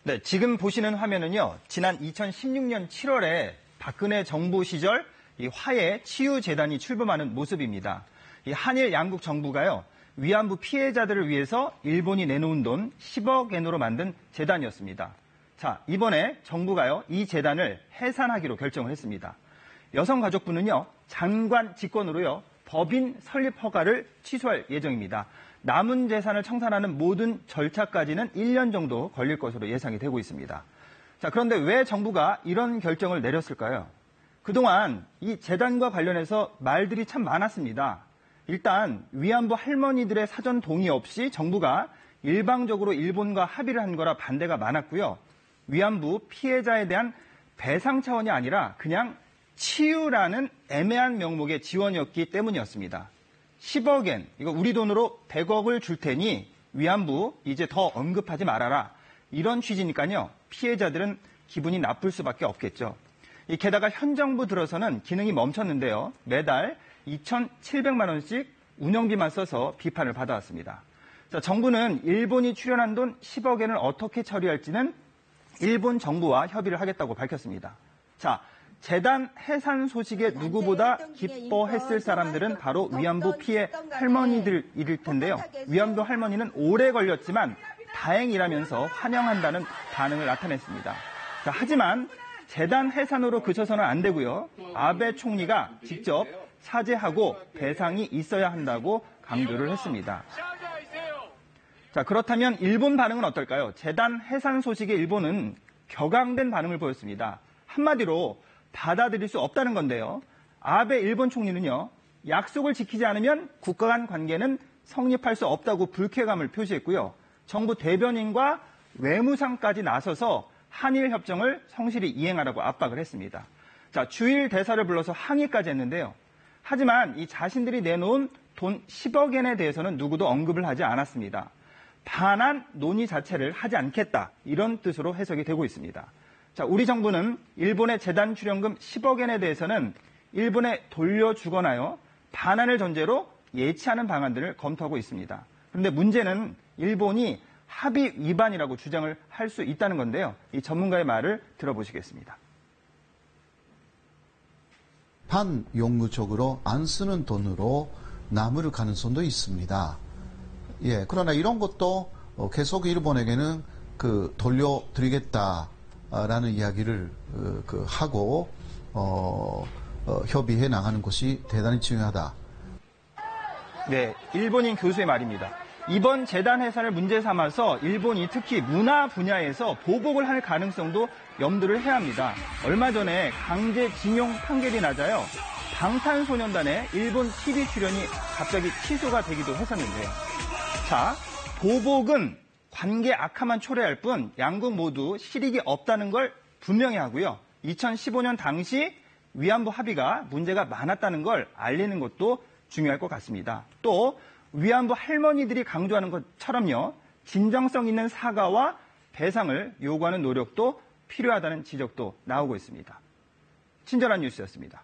네, 지금 보시는 화면은요, 지난 2016년 7월에 박근혜 정부 시절 이 화해 치유재단이 출범하는 모습입니다. 이 한일 양국 정부가요, 위안부 피해자들을 위해서 일본이 내놓은 돈 10억 엔으로 만든 재단이었습니다. 자, 이번에 정부가요, 이 재단을 해산하기로 결정을 했습니다. 여성가족부는요, 장관 직권으로요, 법인 설립 허가를 취소할 예정입니다. 남은 재산을 청산하는 모든 절차까지는 1년 정도 걸릴 것으로 예상이 되고 있습니다. 자, 그런데 왜 정부가 이런 결정을 내렸을까요? 그동안 이 재단과 관련해서 말들이 참 많았습니다. 일단 위안부 할머니들의 사전 동의 없이 정부가 일방적으로 일본과 합의를 한 거라 반대가 많았고요. 위안부 피해자에 대한 배상 차원이 아니라 그냥 치유라는 애매한 명목의 지원이었기 때문이었습니다. 10억 엔, 이거 우리 돈으로 100억을 줄 테니 위안부 이제 더 언급하지 말아라. 이런 취지니까요. 피해자들은 기분이 나쁠 수밖에 없겠죠. 게다가 현 정부 들어서는 기능이 멈췄는데요. 매달 2,700만 원씩 운영비만 써서 비판을 받아왔습니다. 자, 정부는 일본이 출연한 돈 10억 엔을 어떻게 처리할지는 일본 정부와 협의를 하겠다고 밝혔습니다. 자, 재단 해산 소식에 누구보다 기뻐했을 사람들은 바로 위안부 피해 할머니들일 텐데요. 위안부 할머니는 오래 걸렸지만 다행이라면서 환영한다는 반응을 나타냈습니다. 자, 하지만 재단 해산으로 그쳐서는 안 되고요. 아베 총리가 직접 사죄하고 배상이 있어야 한다고 강조를 했습니다. 자, 그렇다면 일본 반응은 어떨까요? 재단 해산 소식에 일본은 격앙된 반응을 보였습니다. 한마디로 받아들일 수 없다는 건데요. 아베 일본 총리는요, 약속을 지키지 않으면 국가 간 관계는 성립할 수 없다고 불쾌감을 표시했고요. 정부 대변인과 외무상까지 나서서 한일 협정을 성실히 이행하라고 압박을 했습니다. 자, 주일 대사를 불러서 항의까지 했는데요. 하지만 이 자신들이 내놓은 돈 10억 엔에 대해서는 누구도 언급을 하지 않았습니다. 반환 논의 자체를 하지 않겠다, 이런 뜻으로 해석이 되고 있습니다. 자, 우리 정부는 일본의 재단 출연금 10억 엔에 대해서는 일본에 돌려주거나요, 반환을 전제로 예치하는 방안들을 검토하고 있습니다. 그런데 문제는 일본이 합의 위반이라고 주장을 할 수 있다는 건데요. 이 전문가의 말을 들어보시겠습니다. 반용무적으로 안 쓰는 돈으로 남을 가능성도 있습니다. 예, 그러나 이런 것도 계속 일본에게는 돌려드리겠다라는 이야기를 하고 협의해 나가는 것이 대단히 중요하다. 네, 일본인 교수의 말입니다. 이번 재단 해산을 문제 삼아서 일본이 특히 문화 분야에서 보복을 할 가능성도 염두를 해야 합니다. 얼마 전에 강제징용 판결이 나자요, 방탄소년단의 일본 TV 출연이 갑자기 취소가 되기도 했었는데요. 자, 보복은 관계 악화만 초래할 뿐 양국 모두 실익이 없다는 걸 분명히 하고요. 2015년 당시 위안부 합의가 문제가 많았다는 걸 알리는 것도 중요할 것 같습니다. 또 위안부 할머니들이 강조하는 것처럼요, 진정성 있는 사과와 배상을 요구하는 노력도 필요하다는 지적도 나오고 있습니다. 친절한 뉴스였습니다.